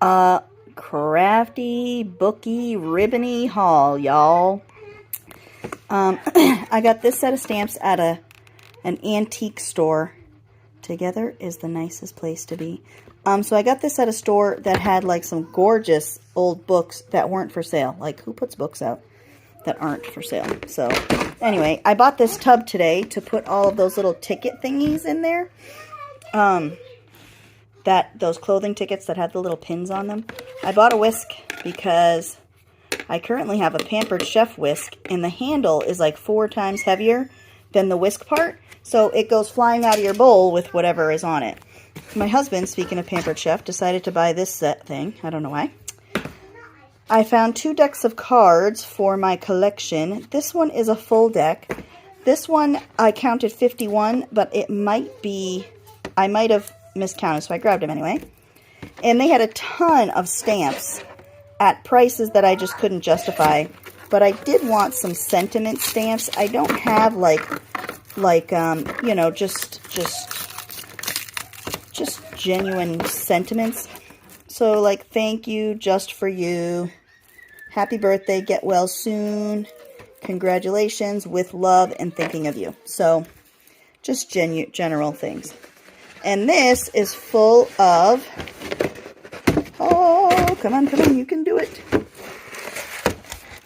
A crafty, booky, ribbony haul, y'all. I got this set of stamps at an antique store. Together is the nicest place to be. So I got this at a store that had like some gorgeous old books that weren't for sale. Like, who puts books out that aren't for sale? So anyway, I bought this tub today to put all of those little ticket thingies in there. Those clothing tickets that had the little pins on them. I bought a whisk because I currently have a Pampered Chef whisk, and the handle is like 4 times heavier than the whisk part, so it goes flying out of your bowl with whatever is on it. My husband, speaking of Pampered Chef, decided to buy this set thing. I don't know why. I found 2 decks of cards for my collection. This one is a full deck. This one I counted 51, but it might be, I might have miscounted, so I grabbed them anyway. And they had a ton of stamps at prices that I just couldn't justify. But I did want some sentiment stamps. I don't have you know, just genuine sentiments. So like, thank you, just for you, happy birthday, get well soon, congratulations, with love and thinking of you. So just general things. And this is full of, oh, come on, you can do it.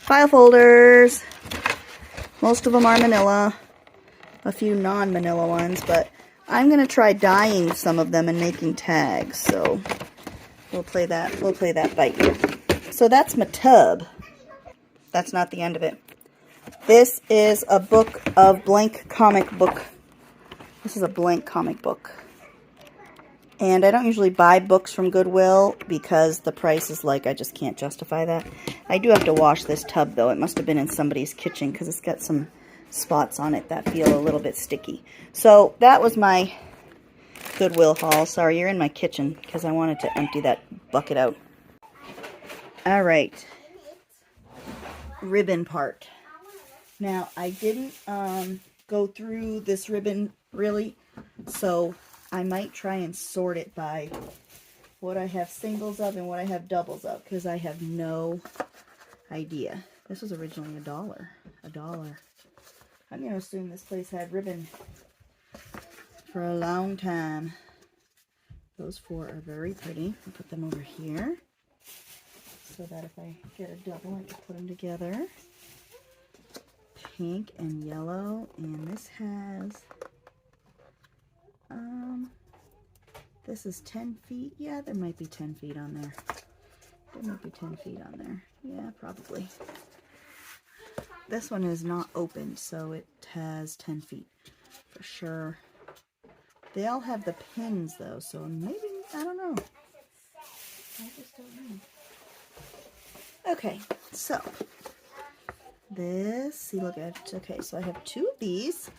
File folders. Most of them are manila. A few non-manila ones, but I'm going to try dyeing some of them and making tags. So we'll play that by ear. So that's my tub. That's not the end of it. This is a book of blank comic book. This is a blank comic book. And I don't usually buy books from Goodwill because the price is like, I just can't justify that. I do have to wash this tub though. It must have been in somebody's kitchen because it's got some spots on it that feel a little bit sticky. So that was my Goodwill haul. Sorry, you're in my kitchen because I wanted to empty that bucket out. All right. Ribbon part. Now, I didn't go through this ribbon really, so I might try and sort it by what I have singles of and what I have doubles of, because I have no idea. This was originally $1. $1. I'm going to assume this place had ribbon for a long time. Those 4 are very pretty. I'll put them over here so that if I get a double, I can put them together. Pink and yellow, and this has, this is 10 feet. Yeah, there might be 10 feet on there. There might be 10 feet on there. Yeah, probably. This one is not opened, so it has 10 feet for sure. They all have the pins though, so maybe, I don't know. I just don't know. Okay, so this, see, look at, okay, so I have 2 of these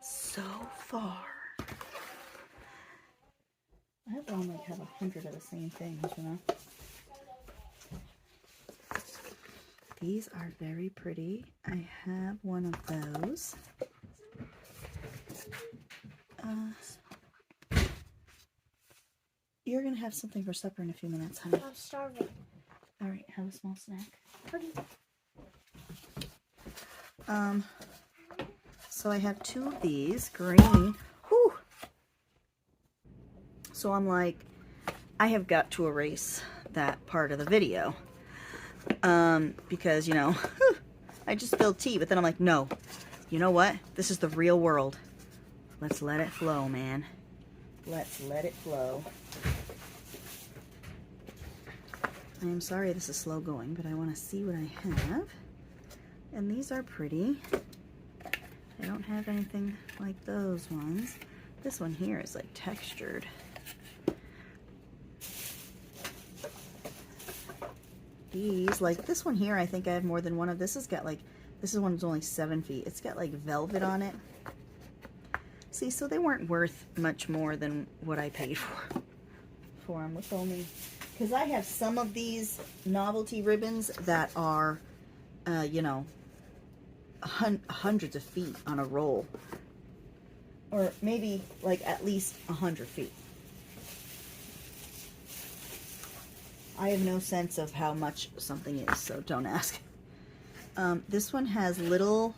so far. I hope I only have 100 of the same things, you know. These are very pretty. I have one of those. You're going to have something for supper in a few minutes, honey. I'm starving. All right, have a small snack. Okay. So I have 2 of these, green. Whew. So I'm like, I have got to erase that part of the video. Because, you know, I just spilled tea, but then I'm like, no, you know what? This is the real world. Let's let it flow, man. Let's let it flow. I am sorry this is slow going, but I want to see what I have. And these are pretty. I don't have anything like those ones. This one here is like textured. These, like this one here, I think I have more than one of. This has got like, this is one's only 7 feet. It's got like velvet on it. See, so they weren't worth much more than what I paid for them with only, because I have some of these novelty ribbons that are, you know, hundreds of feet on a roll, or maybe like at least 100 feet. I have no sense of how much something is, so don't ask. This one has little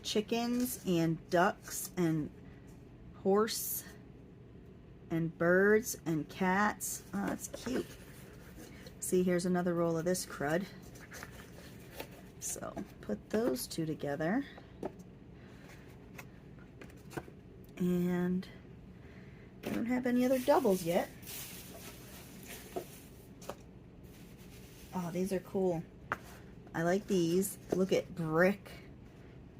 chickens and ducks and horse and birds and cats. Oh, that's cute. See, here's another roll of this crud. So put those two together. And I don't have any other doubles yet. Oh, these are cool. I like these. Look at brick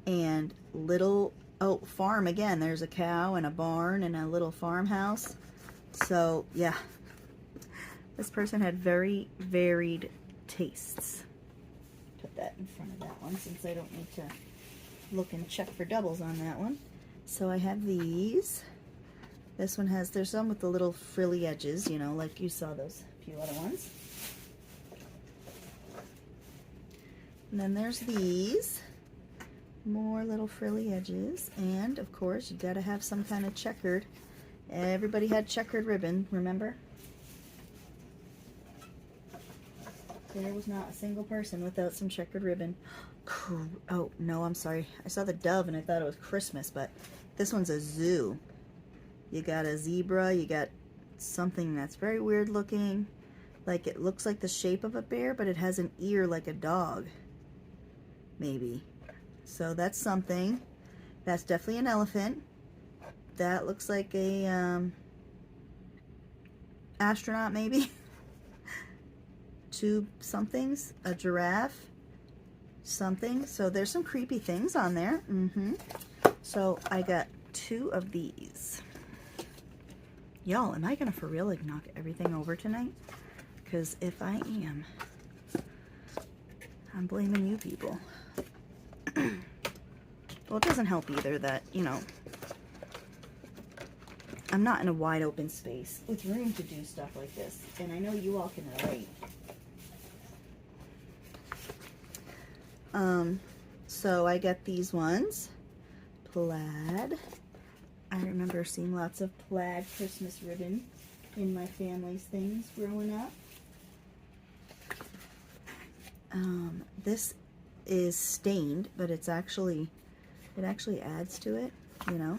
and little, oh, farm again. There's a cow and a barn and a little farmhouse. So, yeah. This person had very varied tastes. Put that in front of that one since I don't need to look and check for doubles on that one. So I have these. This one has, there's some with the little frilly edges, you know, like you saw those few other ones. And then there's these, more little frilly edges, and of course you gotta have some kind of checkered. Everybody had checkered ribbon, remember? There was not a single person without some checkered ribbon. Oh no, I'm sorry. I saw the dove and I thought it was Christmas, but this one's a zoo. You got a zebra, you got something that's very weird looking, like it looks like the shape of a bear, but it has an ear like a dog. Maybe. So that's something. That's definitely an elephant. That looks like a astronaut maybe. Two somethings. A giraffe. Something. So there's some creepy things on there. So I got 2 of these. Y'all, am I gonna for real like knock everything over tonight? Because if I am, I'm blaming you people. Well, it doesn't help either that, you know, I'm not in a wide open space with room to do stuff like this. And I know you all can relate. So I got these ones. Plaid. I remember seeing lots of plaid Christmas ribbon in my family's things growing up. This is stained, but it's actually, it actually adds to it, you know.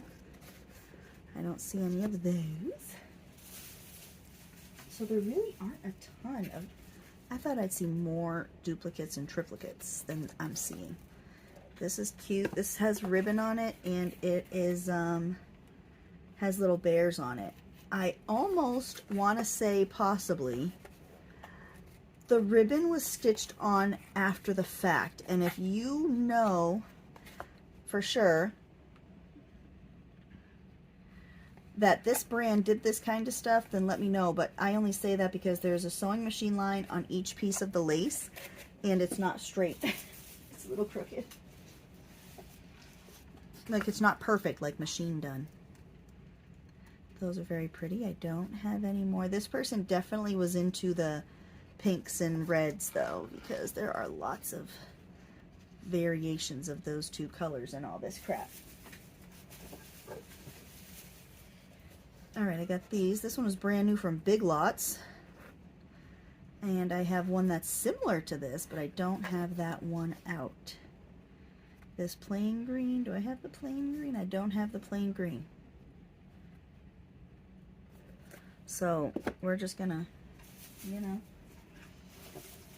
I don't see any of those. So there really aren't a ton of, I thought I'd see more duplicates and triplicates than I'm seeing. This is cute. This has ribbon on it, and it is, has little bears on it. I almost want to say possibly the ribbon was stitched on after the fact, and if you know for sure that this brand did this kind of stuff, then let me know. But I only say that because there's a sewing machine line on each piece of the lace, and it's not straight. It's a little crooked. Like it's not perfect, like machine done. Those are very pretty. I don't have any more. This person definitely was into the pinks and reds though, because there are lots of variations of those 2 colors and all this crap. Alright, I got these. This one was brand new from Big Lots. And I have one that's similar to this, but I don't have that one out. This plain green. Do I have the plain green? I don't have the plain green. So we're just gonna, you know,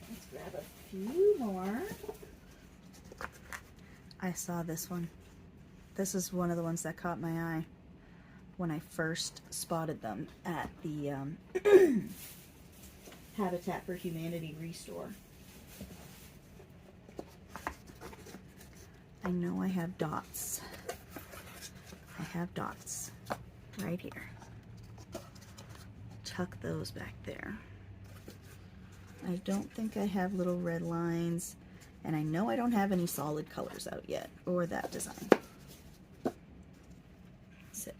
let's grab a few more. I saw this one. This is one of the ones that caught my eye when I first spotted them at the Habitat for Humanity Restore. I know I have dots. I have dots right here. Tuck those back there. I don't think I have little red lines, and I know I don't have any solid colors out yet, or that design. Sip.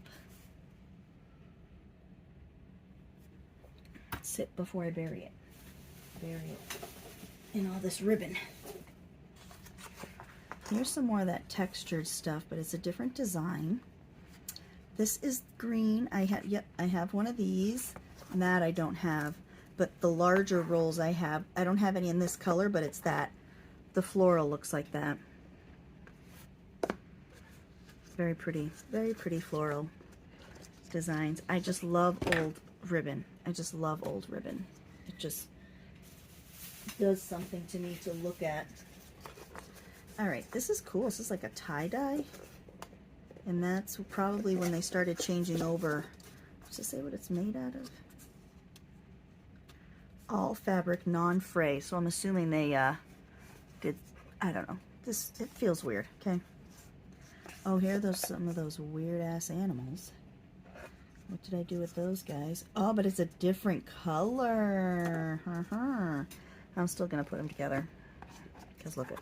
Sip before I bury it. Bury it in all this ribbon. Here's some more of that textured stuff, but it's a different design. This is green. I have one of these. That I don't have. but the larger rolls I don't have any in this color, but it's that. The floral looks like that. Very pretty floral designs. I just love old ribbon. I just love old ribbon. It just does something to me to look at. All right, this is cool. This is like a tie-dye. And that's probably when they started changing over. Does it say what it's made out of? All fabric, non-fray. So I'm assuming they did, I don't know. It feels weird, okay? Oh, here are some of those weird-ass animals. What did I do with those guys? Oh, but it's a different color. I'm still going to put them together. Because look at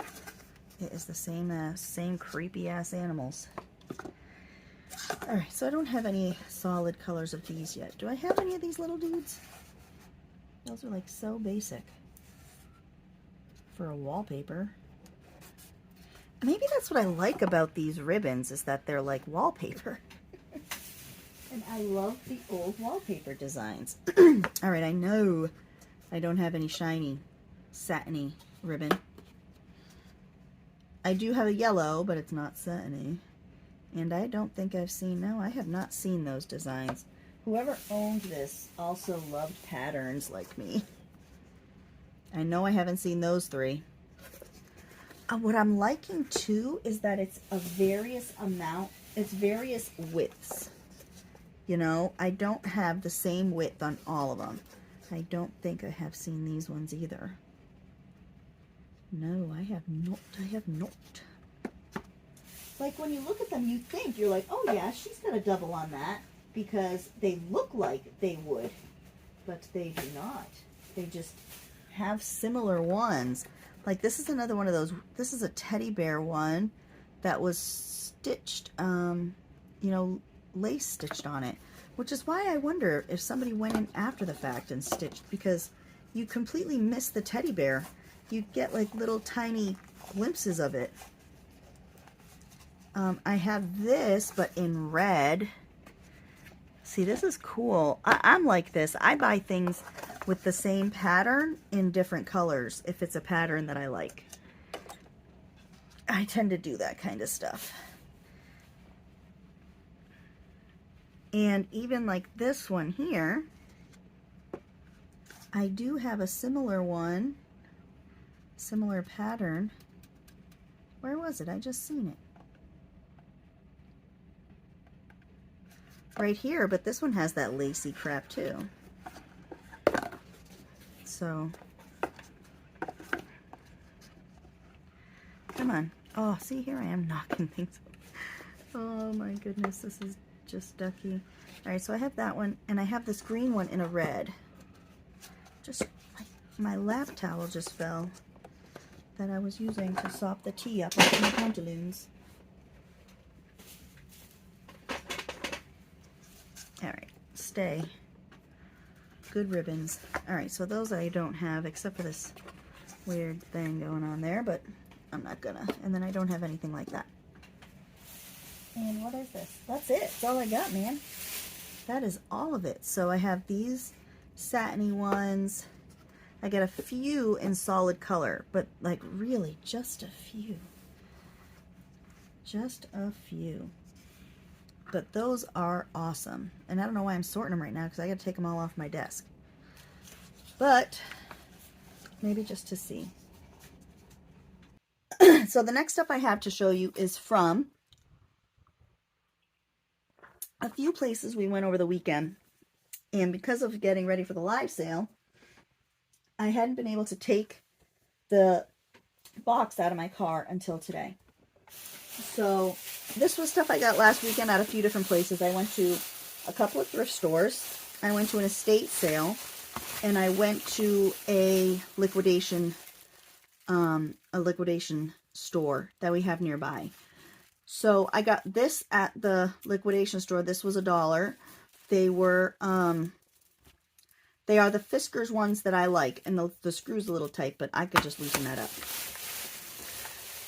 it is the same creepy-ass animals. Alright, so I don't have any solid colors of these yet. Do I have any of these little dudes? Those are like so basic for a wallpaper. Maybe that's what I like about these ribbons, is that they're like wallpaper. And I love the old wallpaper designs. Alright, I know I don't have any shiny, satiny ribbon. I do have a yellow, but it's not satiny. And I don't think I've seen, no, I have not seen those designs. Whoever owned this also loved patterns like me. I know I haven't seen those three. What I'm liking too is that it's a various amount, it's various widths. You know, I don't have the same width on all of them. I don't think I have seen these ones either. No, I have not. I have not. Like when you look at them, you think, you're like, oh yeah, she's got a double on that, because they look like they would, but they do not. They just have similar ones. Like this is another one of those, this is a teddy bear one that was stitched, you know, lace stitched on it, which is why I wonder if somebody went in after the fact and stitched, because you completely miss the teddy bear. You get like little tiny glimpses of it. I have this, but in red. See, this is cool. I'm like this. I buy things with the same pattern in different colors if it's a pattern that I like. I tend to do that kind of stuff. And even like this one here, I do have a similar one, similar pattern. Where was it? I just seen it. Right here, but this one has that lacy crap too. So, come on. Oh, see, here I am knocking things over. Oh my goodness, this is just ducky. Alright, so I have that one, and I have this green one in a red. Just, my lap towel just fell that I was using to sop the tea up on my pantaloons. Alright, stay. Good ribbons. Alright, so those I don't have, except for this weird thing going on there, but I'm not gonna. And then I don't have anything like that. And what is this? That's it. That's all I got, man. That is all of it. So I have these satiny ones. I got a few in solid color, but like really just a few. Just a few. But those are awesome. And I don't know why I'm sorting them right now, because I got to take them all off my desk. But maybe just to see. So the next stuff I have to show you is from a few places we went over the weekend. And because of getting ready for the live sale, I hadn't been able to take the box out of my car until today. So this was stuff I got last weekend at a few different places. I went to a couple of thrift stores. I went to an estate sale, and I went to a liquidation store that we have nearby. So I got this at the liquidation store. This was $1. They were they are the Fiskars ones that I like, and the screw's a little tight, but I could just loosen that up.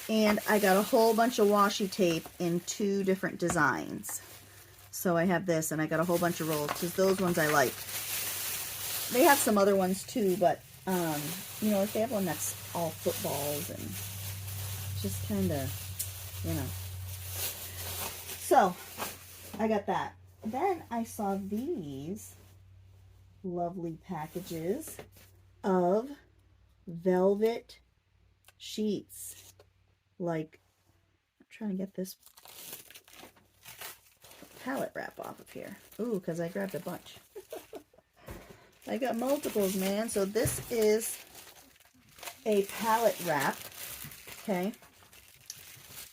And I got a whole bunch of washi tape in 2 different designs. So I have this, and I got a whole bunch of rolls, because those ones I like. they have some other ones too, but, you know, if they have one that's all footballs and just kind of, you know. So, I got that. Then I saw these lovely packages of velvet sheets. Like, I'm trying to get this palette wrap off of here. Ooh, because I grabbed a bunch. I got multiples, man. So this is a palette wrap, okay,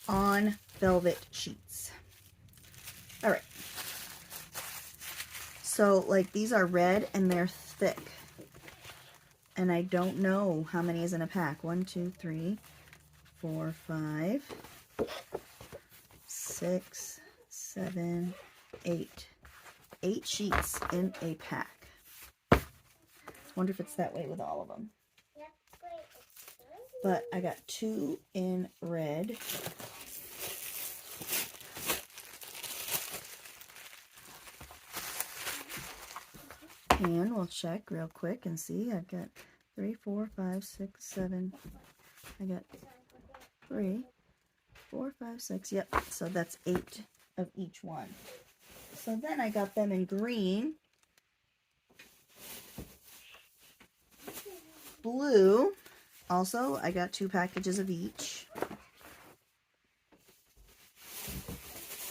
on velvet sheets. All right. So, like, these are red and they're thick. And I don't know how many is in a pack. 1, 2, 3, 4, 5, 6, 7, 8. 8 sheets in a pack. I wonder if it's that way with all of them. But I got 2 in red. And we'll check real quick and see. I've got 3, 4, 5, 6, 7. I got 3, 4, 5, 6. Yep, so that's 8 of each one. So then I got them in green, blue. Also, I got 2 packages of each.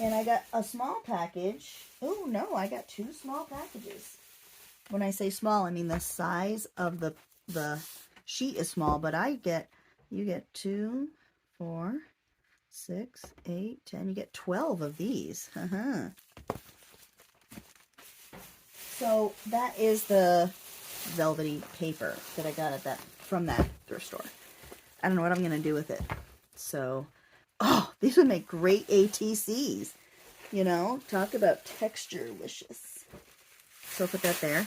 And I got a small package. Oh, no, I got 2 small packages. When I say small, I mean the size of the sheet is small, but you get 2, 4, 6, 8, 10. You get 12 of these. So that is the velvety paper that I got from that thrift store. I don't know what I'm going to do with it. So, oh, these would make great ATCs. You know, talk about texture-licious. So put that there.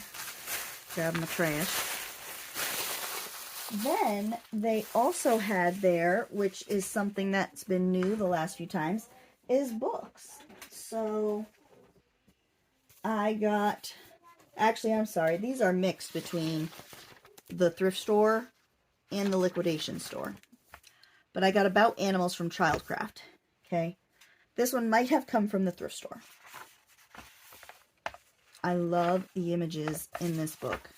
Grab my trash. Then they also had there, which is something that's been new the last few times, is books. So I got, actually I'm sorry, these are mixed between the thrift store and the liquidation store. But I got About Animals from Childcraft. Okay. This one might have come from the thrift store. I love the images in this book.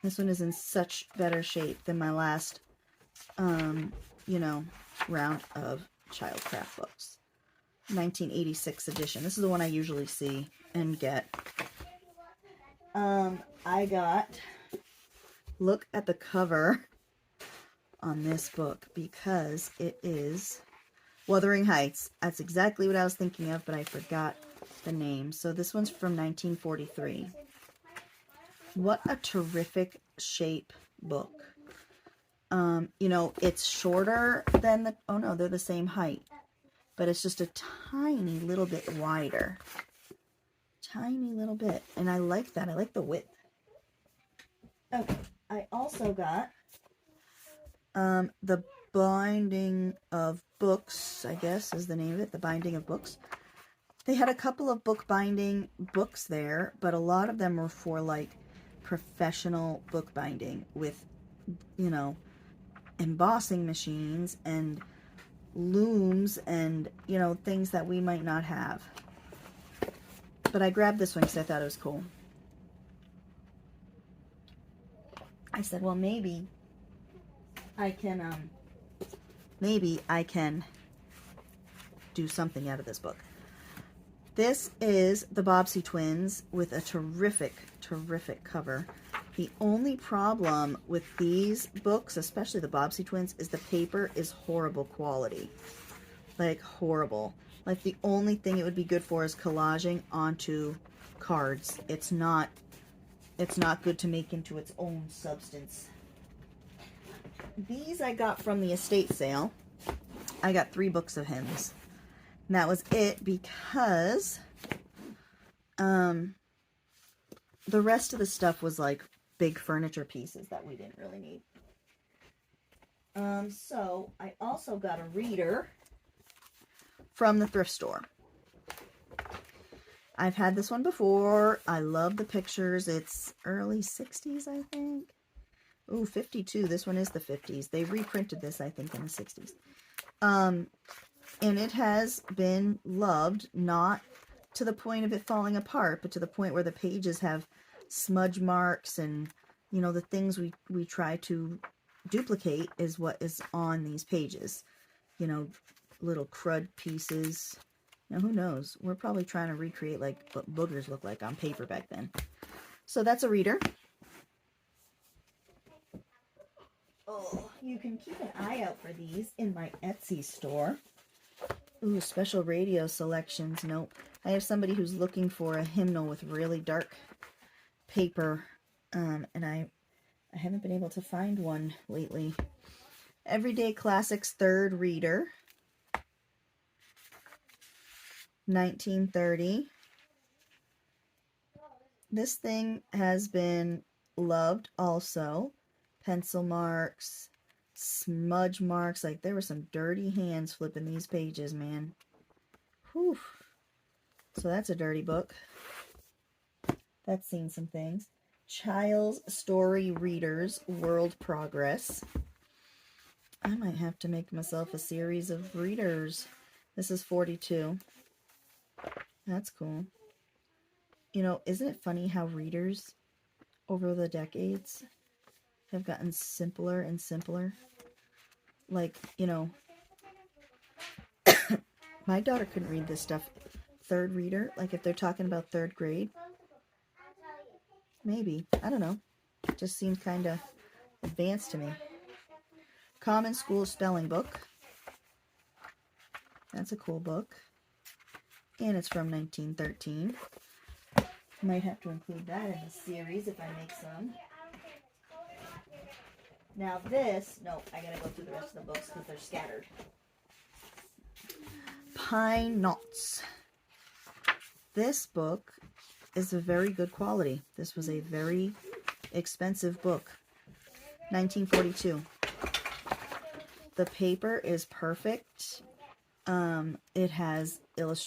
This one is in such better shape than my last, you know, round of Childcraft books. 1986 edition. This is the one I usually see and get. I got, look at the cover on this book because it is Wuthering Heights. That's exactly what I was thinking of, but I forgot the name. So this one's from 1943. What a terrific shape book. You know, it's shorter than the, oh no, they're the same height, but it's just a tiny little bit wider. Tiny little bit. And I like that. I like the width. Okay. I also got the Binding of Books, I guess is the name of it. The Binding of Books. They had a couple of bookbinding books there, but a lot of them were for like professional bookbinding with, you know, embossing machines and looms and, you know, things that we might not have. But I grabbed this one because I thought it was cool. I said, well, maybe I can do something out of this book. This is the Bobbsey Twins with a terrific, terrific cover. The only problem with these books, especially the Bobbsey Twins, is the paper is horrible quality. Like, horrible. Like, the only thing it would be good for is collaging onto cards. It's not good to make into its own substance. These I got from the estate sale. I got 3 books of hymns. And that was it because the rest of the stuff was like big furniture pieces that we didn't really need. So I also got a reader from the thrift store. I've had this one before. I love the pictures. It's early 60s, I think. Ooh, 52. This one is the 50s. They reprinted this, I think, in the 60s. And it has been loved, not to the point of it falling apart, but to the point where the pages have smudge marks and, you know, the things we try to duplicate is what is on these pages. You know, little crud pieces. Now, who knows? We're probably trying to recreate like what boogers look like on paper back then. So that's a reader. Oh, you can keep an eye out for these in my Etsy store. Ooh, special radio selections. Nope. I have somebody who's looking for a hymnal with really dark paper, and I haven't been able to find one lately. Everyday Classics Third Reader. 1930. This thing has been loved also. Pencil marks, smudge marks. Like, there were some dirty hands flipping these pages, man. Whew. So that's a dirty book. That's seen some things. Child's Story Readers, World Progress. I might have to make myself a series of readers. This is 42. That's cool. You know, isn't it funny how readers over the decades have gotten simpler and simpler? Like, you know, my daughter couldn't read this stuff. Third reader, like if they're talking about third grade, maybe. I don't know. It just seemed kind of advanced to me. Common School Spelling Book. That's a cool book. And it's from 1913. Might have to include that in the series if I make some. Now this, no, I gotta go through the rest of the books because they're scattered. Pine Knots. This book is a very good quality. This was a very expensive book. 1942. The paper is perfect. It has old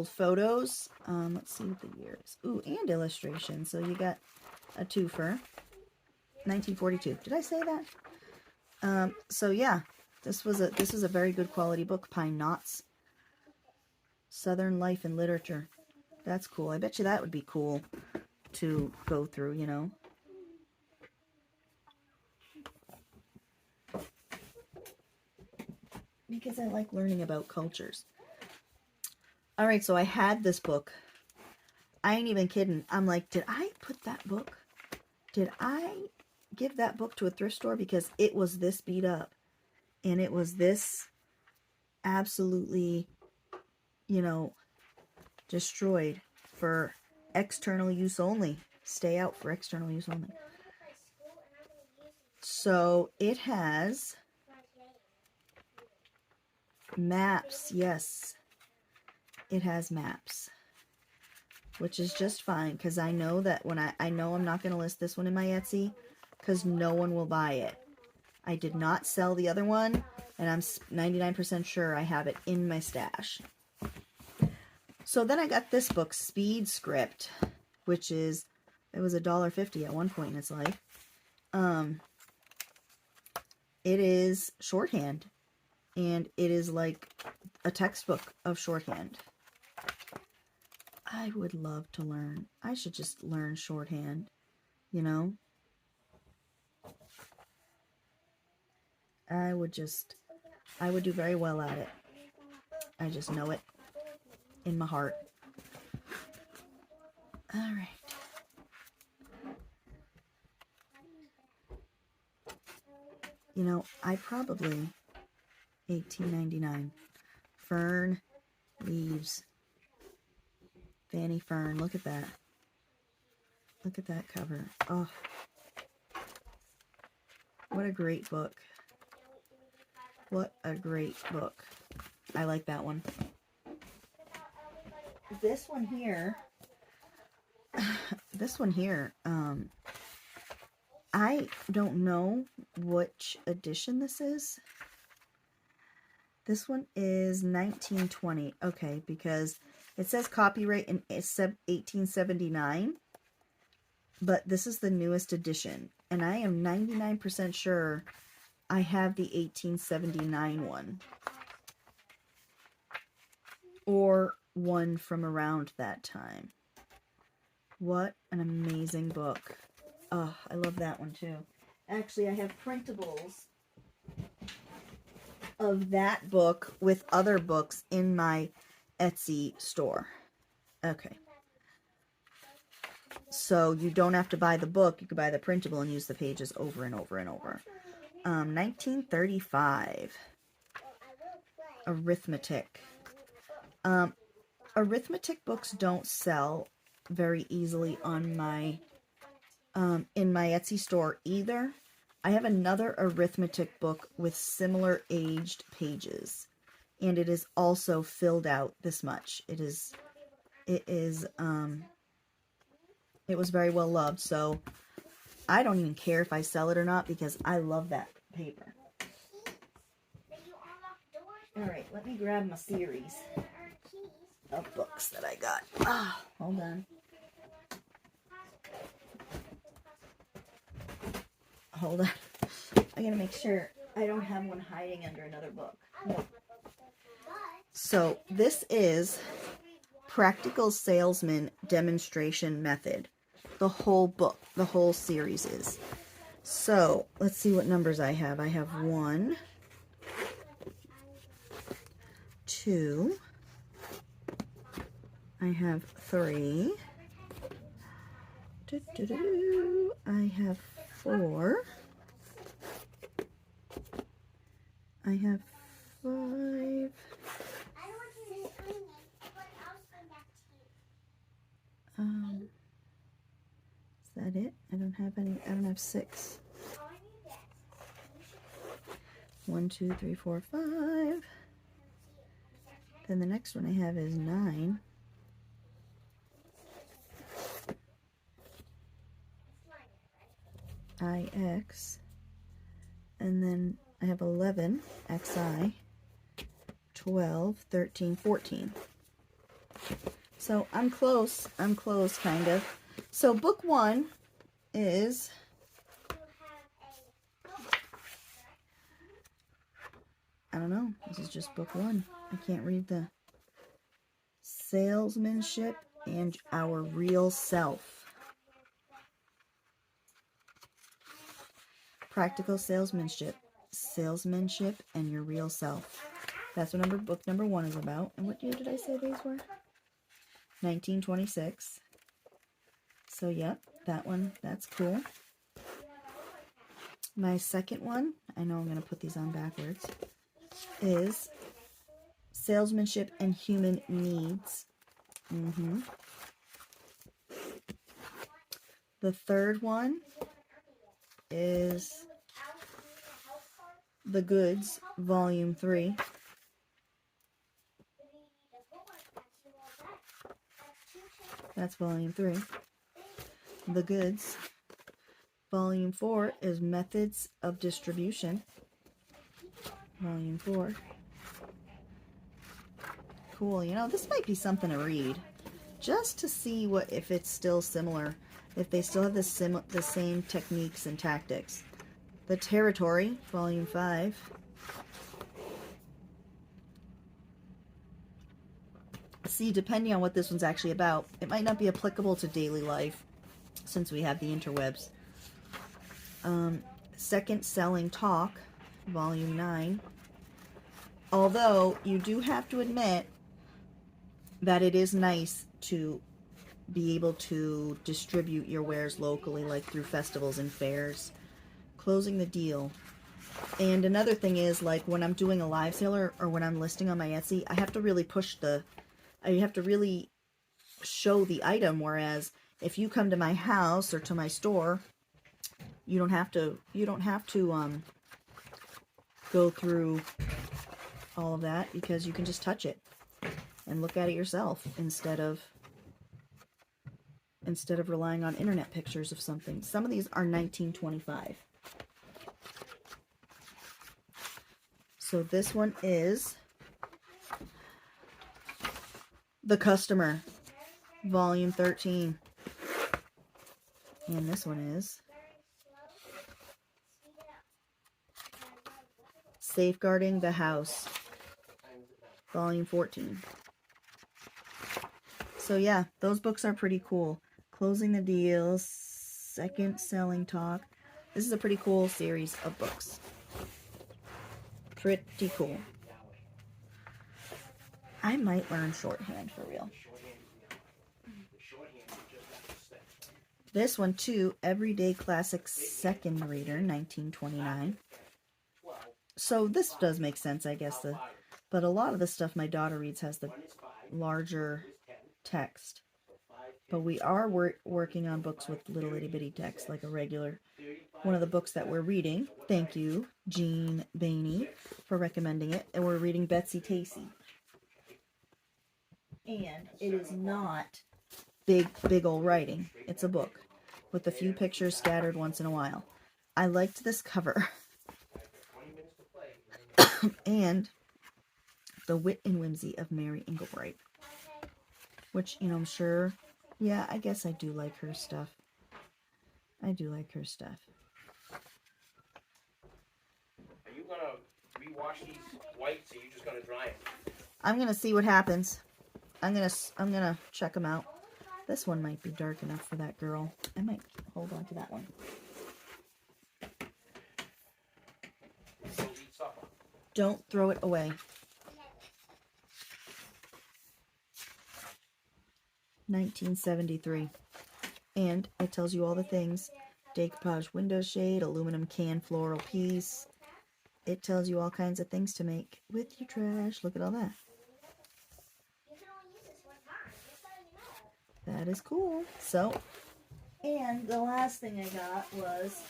photos. Let's see what the year is. Ooh, and illustrations. So you got a twofer. 1942. Did I say that? So yeah, this was a very good quality book. Pine Knots. Southern Life and Literature. That's cool. I bet you that would be cool to go through, you know. Because I like learning about cultures. Alright, so I had this book. I ain't even kidding. I'm like, did I put that book? Did I give that book to a thrift store? Because it was this beat up. And it was this absolutely, you know, destroyed for external use only. Stay out for external use only. So it has maps. Yes, it has maps, which is just fine because I know that when I know I'm not going to list this one in my Etsy because no one will buy it. I did not sell the other one, and I'm 99% sure I have it in my stash. So then I got this book, Speed Script, which is, it was $1.50 at one point in its life. It is shorthand, and it is like a textbook of shorthand. I would love to learn. I should just learn shorthand, you know? I would do very well at it. I just know it in my heart. All right. You know, I probably $18.99. Fern Leaves. Fanny Fern. Look at that. Look at that cover. Oh. What a great book. What a great book. I like that one. This one here, I don't know which edition this is. This one is 1920. Okay, because It says copyright in 1879, but this is the newest edition, and I am 99% sure I have the 1879 one, or one from around that time. What an amazing book. Oh, I love that one too. Actually, I have printables of that book with other books in my Etsy store. Okay. So you don't have to buy the book. You can buy the printable and use the pages over and over and over. 1935. Arithmetic. Arithmetic books don't sell very easily on my in my Etsy store either. I have another arithmetic book with similar aged pages, and it is also filled out this much. It was very well loved, so I don't even care if I sell it or not because I love that paper. Alright, let me grab my series of books that I got. Hold on. Hold on. I gotta make sure I don't have one hiding under another book. No. So, this is Practical Salesman Demonstration Method. The whole book, the whole series is. So, let's see what numbers I have. I have 1, 2, I have 3, I have 4, I have 5, is that it? I don't have any, I don't have 6. 1, 2, 3, 4, 5. Then the next one I have is 9. IX. And then I have 11, XI, 12, 13, 14. So I'm close, kind of. So book 1 is I don't know. This is just book 1. I can't read the salesmanship and our real self. Practical salesmanship. Salesmanship and your real self. That's what book number 1 is about. And what year did I say these were? 1926. So, yep, that one, that's cool. My second one, I know I'm going to put these on backwards, is Salesmanship and Human Needs. The third one is The Goods, Volume 3. That's Volume 3. The Goods. Volume 4 is Methods of Distribution. Volume 4. Cool. You know, this might be something to read. Just to see if it's still similar. If they still have the same techniques and tactics. The Territory, Volume 5. See, depending on what this one's actually about, it might not be applicable to daily life, since we have the interwebs. Second Selling Talk, Volume 9. Although, you do have to admit that it is nice to be able to distribute your wares locally, like through festivals and fairs. Closing the Deal. And another thing is, like, when I'm doing a live sale or when I'm listing on my Etsy, I have to really I have to really show the item, whereas if you come to my house or to my store, you don't have to go through all of that, because you can just touch it and look at it yourself instead of relying on internet pictures of something. Some of these are 1925. So this one is The Customer, Volume 13. And this one is Safeguarding the House, Volume 14. So yeah, those books are pretty cool. Closing the Deal, Second Selling Talk. This is a pretty cool series of books. Pretty cool. I might learn shorthand for real. This one too, Everyday Classics Second Reader, 1929. So this does make sense, I guess. But a lot of the stuff my daughter reads has the larger text. But we are working on books with little itty bitty text, like a regular. One of the books that we're reading, thank you, Jean Bainey, for recommending it. And we're reading Betsy Tacy. And it is not big old writing. It's a book with a few pictures scattered once in a while. I liked this cover. And the wit and whimsy of Mary Englebright. Which, you know, I'm sure, yeah, I guess I do like her stuff. I do like her stuff. Are you going to rewash these whites, or are you just going to dry them? I'm going to see what happens. I'm gonna check them out. This one might be dark enough for that girl. I might hold on to that one. Don't throw it away. 1973. And it tells you all the things. Decoupage window shade, aluminum can floral piece. It tells you all kinds of things to make with your trash. Look at all that. That is cool. So, and the last thing I got was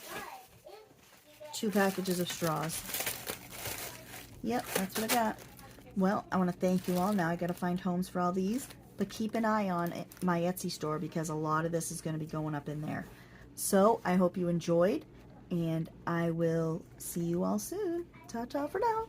2 packages of straws. Yep, that's what I got. Well, I want to thank you all. Now I got to find homes for all these. But keep an eye on my Etsy store because a lot of this is going to be going up in there. So, I hope you enjoyed. And I will see you all soon. Ta-ta for now.